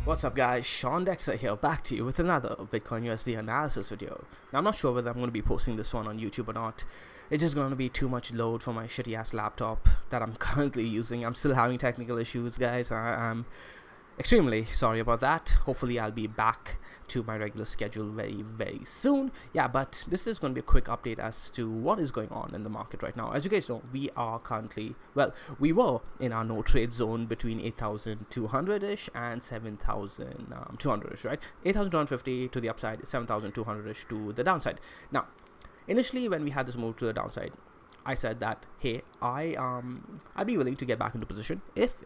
What's up guys, Sean Dexter here, back to you with another Bitcoin USD analysis video. Now I'm not sure whether I'm going to be posting this one on YouTube or not. It's just going to be too much load for my shitty ass laptop that I'm currently using. I'm still having technical issues, guys. I'm extremely sorry about that. Hopefully I'll be back to my regular schedule very soon. Yeah, but this is going to be a quick update as to what is going on in the market right now. As you guys know, we are currently, well, we were in our no trade zone between 8,200-ish and 7,200-ish, right? 8,250 to the upside, 7,200-ish to the downside. Now, initially when we had this move to the downside, I said that, hey, I'd be willing to get back into position if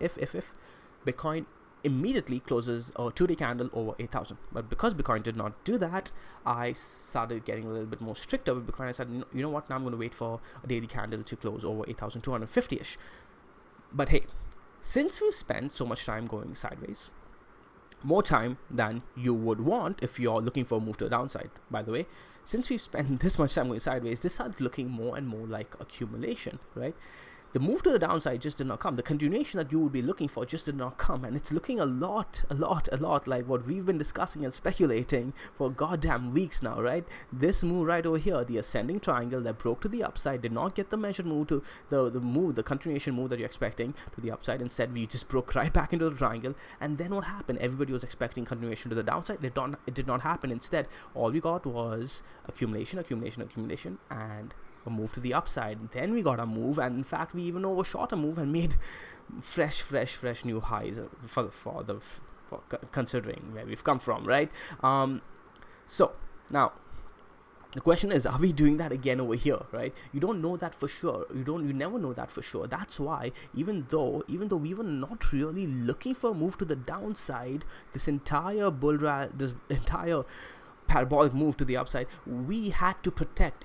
Bitcoin immediately closes a 2-day candle over 8,000. But because Bitcoin did not do that, I started getting a little bit more stricter with Bitcoin. I said, you know what, now I'm going to wait for a daily candle to close over 8,250-ish. But hey, since we've spent so much time going sideways, more time than you would want if you're looking for a move to the downside, by the way, since we've spent this much time going sideways, this started looking more and more like accumulation, right? The move to the downside just did not come. The continuation that you would be looking for just did not come. And it's looking a lot like what we've been discussing and speculating for goddamn weeks now, right? This move right over here, the ascending triangle that broke to the upside, did not get the measured move to the continuation move that you're expecting to the upside. Instead, we just broke right back into the triangle. And then what happened? Everybody was expecting continuation to the downside. It did not happen. Instead, all we got was accumulation, and a move to the upside. Then we got a move, and in fact we even overshot a move and made fresh new highs for considering where we've come from, right? So now the question is, are we doing that again over here, right? You don't know that for sure. You never know that for sure. That's why even though we were not really looking for a move to the downside, this entire parabolic move to the upside, we had to protect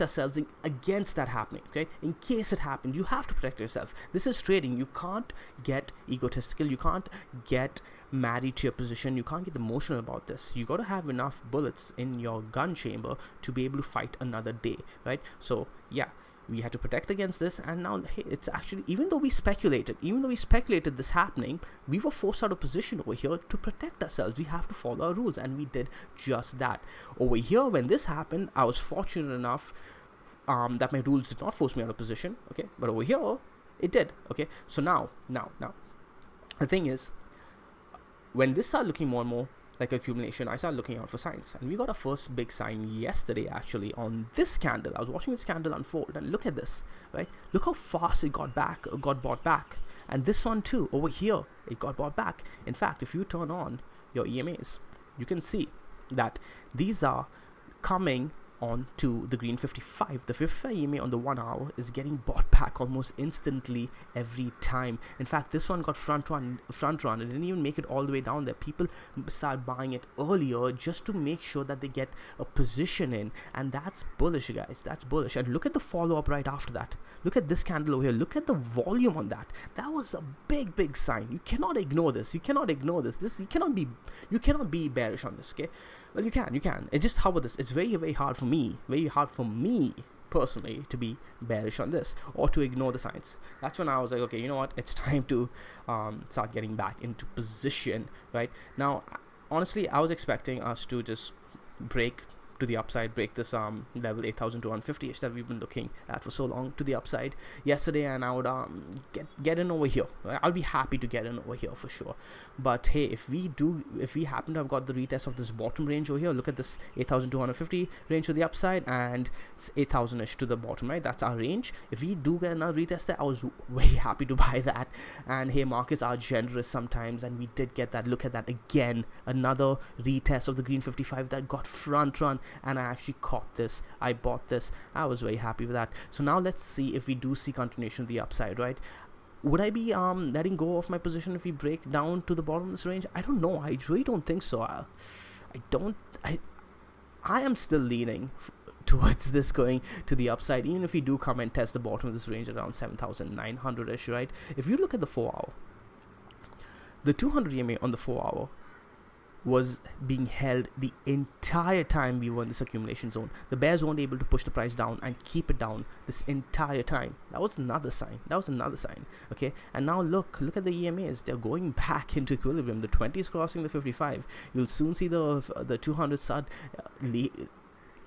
ourselves against that happening, okay? In case it happened, you have to protect yourself. This is trading. You can't get egotistical. You can't get married to your position. You can't get emotional about this. You got to have enough bullets in your gun chamber to be able to fight another day, right? So yeah, we had to protect against this, and now hey, it's actually, even though we speculated this happening, we were forced out of position over here to protect ourselves. We have to follow our rules, and we did just that. Over here, when this happened, I was fortunate enough that my rules did not force me out of position, okay? But over here, it did, okay? So now, the thing is, when this started looking more and more like accumulation, I started looking out for signs, and we got a first big sign yesterday actually on this candle. I was watching this candle unfold, and look at this, right? Look how fast it got bought back, and this one too over here, it got bought back. In fact, if you turn on your EMAs, you can see that these are coming on to the green 55. The 55 EMA on the 1 hour is getting bought back almost instantly every time. In fact, this one got front run. It didn't even make it all the way down there. People start buying it earlier just to make sure that they get a position in, and that's bullish, guys. That's bullish. And look at the follow-up right after that. Look at this candle over here. Look at the volume on that. That was a big sign. You cannot ignore this. You cannot be bearish on this, okay? Well, you can. It's just, how about this? It's very hard for me personally to be bearish on this or to ignore the signs. That's when I was like, okay, you know what? It's time to start getting back into position, right? Now, honestly, I was expecting us to just break to the upside, break this level 8,250-ish that we've been looking at for so long to the upside yesterday, and I would get in over here. I'll be happy to get in over here for sure. But hey, if we happen to have got the retest of this bottom range over here, look at this 8,250 range to the upside and 8,000-ish to the bottom, right? That's our range. If we do get another retest there, I was very happy to buy that. And hey, markets are generous sometimes, and we did get that. Look at that again, another retest of the green 55 that got front run, and I actually caught this. I bought this. I was very happy with that. So now let's see if we do see continuation of the upside, right? Would I be letting go of my position if we break down to the bottom of this range? I don't know. I really don't think so. I am still leaning towards this going to the upside, even if we do come and test the bottom of this range around 7,900-ish, right? If you look at the 4 hour, the 200 EMA on the 4 hour was being held the entire time we were in this accumulation zone. The bears weren't able to push the price down and keep it down this entire time. That was another sign. Okay, and now look at the EMAs. They're going back into equilibrium. The 20 is crossing the 55. You'll soon see the 200 start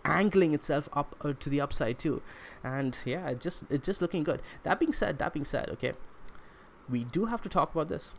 angling itself up to the upside too, and yeah, it's just looking good. That being said, okay, we do have to talk about this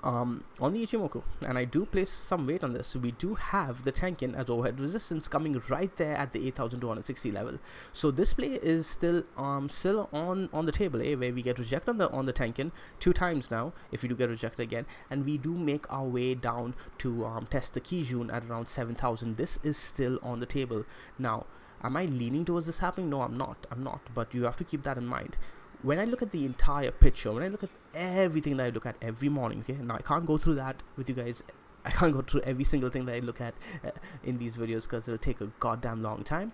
on the Ichimoku, and I do place some weight on this. We do have the Tenkin as overhead resistance coming right there at the 8,260 level. So this play is still on the table, where we get rejected on the Tenkin 2 times now, if we do get rejected again, and we do make our way down to test the Kijun at around 7,000. This is still on the table. Now, am I leaning towards this happening? No, I'm not, but you have to keep that in mind. When I look at the entire picture, when I look at everything that I look at every morning, okay, now I can't go through that with you guys. I can't go through every single thing that I look at in these videos, because it'll take a goddamn long time.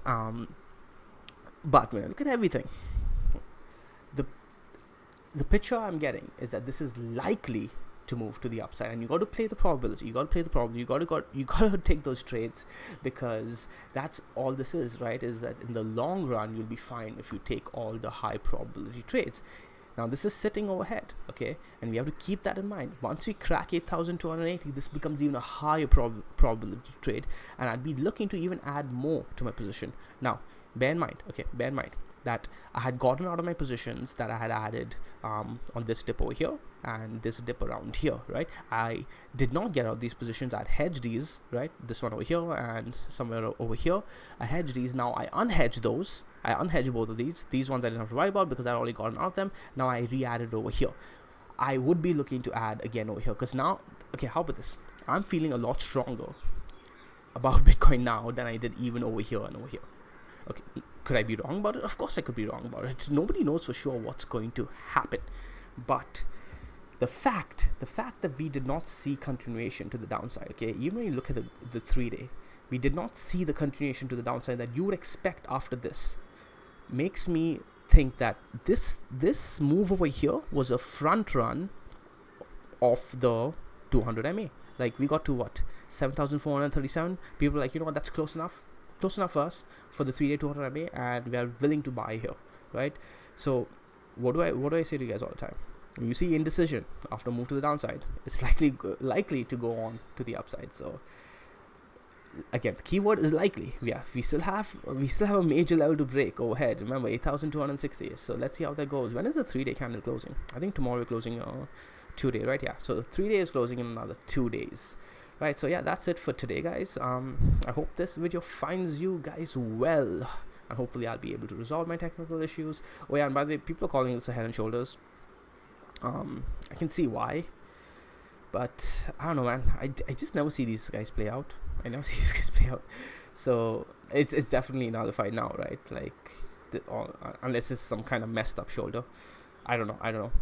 But when I look at everything, the picture I'm getting is that this is likely to move to the upside, and you got to play the probability. You got to take those trades, because that's all this is, right? Is that in the long run you'll be fine if you take all the high probability trades. Now this is sitting overhead, okay, and we have to keep that in mind. Once we crack 8,280, this becomes even a higher probability trade, and I'd be looking to even add more to my position. Now bear in mind that I had gotten out of my positions that I had added on this dip over here and this dip around here, right? I did not get out of these positions. I had hedged these, right? This one over here and somewhere over here. I hedged these. Now I unhedged those. I unhedged both of these. These ones I didn't have to worry about because I had already gotten out of them. Now I re-added over here. I would be looking to add again over here, because now, okay, how about this? I'm feeling a lot stronger about Bitcoin now than I did even over here and over here. Okay, could I be wrong about it? Of course I could be wrong about it. Nobody knows for sure what's going to happen. But the fact that we did not see continuation to the downside, okay, even when you look at the 3-day, we did not see the continuation to the downside that you would expect after this, makes me think that this move over here was a front run of the 200 MA. Like, we got to what, 7,437? People are like, you know what, that's close enough for us for the 3-day 200 MA, and we are willing to buy here, right? So what do I say to you guys all the time? When you see indecision after a move to the downside, it's likely to go on to the upside. So again, the keyword is likely. We still have a major level to break overhead. Remember, 8,260. So let's see how that goes. When is the 3-day candle closing? I think tomorrow we're closing 2-day, right? Yeah, so the 3-day is closing in another 2 days. Right, so yeah, that's it for today, guys. I hope this video finds you guys well, and hopefully I'll be able to resolve my technical issues. Oh yeah, and by the way, people are calling this a head and shoulders. I can see why, but I don't know, man. I just never see these guys play out. So it's definitely nullified now, right? Like, unless it's some kind of messed up shoulder. I don't know.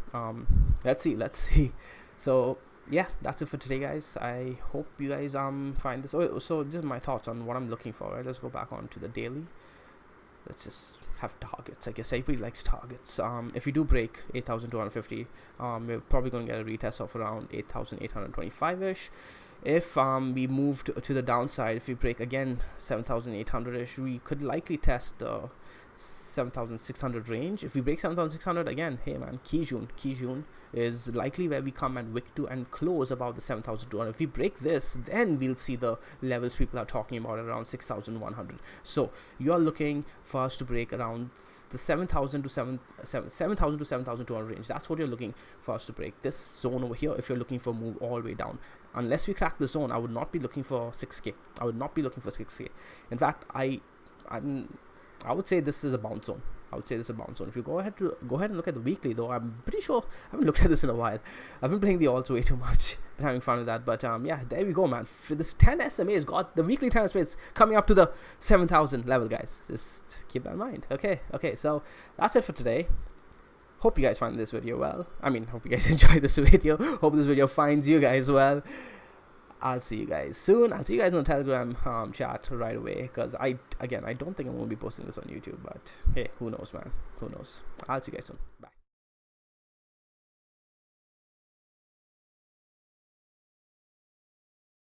Let's see. So yeah, that's it for today, guys. I hope you guys find this. So this is my thoughts on what I'm looking for, right? Let's go back on to the daily. Let's just have targets. I guess everybody likes targets. If we do break 8,250, we're probably going to get a retest of around 8,825-ish. If we move to the downside, if we break again 7,800-ish, we could likely test the 7,600 range. If we break 7,600 again, hey man, Kijun is likely where we come and wick to and close about the 7,200. If we break this, then we'll see the levels people are talking about around 6,100. So you are looking for us to break around the 7,000 to 7,200 range. That's what you're looking for us to break. This zone over here, if you're looking for a move all the way down. Unless we crack the zone, I would not be looking for 6K. In fact, I would say this is a bounce zone. If you go ahead and look at the weekly, though, I'm pretty sure I haven't looked at this in a while. I've been playing the alts way too much, been having fun with that. But yeah, there we go, man. For this 10 SMA has got the weekly 10 SMA is coming up to the 7,000 level, guys. Just keep that in mind. Okay. So that's it for today. Hope you guys find this video well. Hope you guys enjoy this video. Hope this video finds you guys well. I'll see you guys soon. I'll see you guys in the Telegram chat right away, because I don't think I'm going to be posting this on YouTube, but hey, who knows, man. Who knows. I'll see you guys soon. Bye.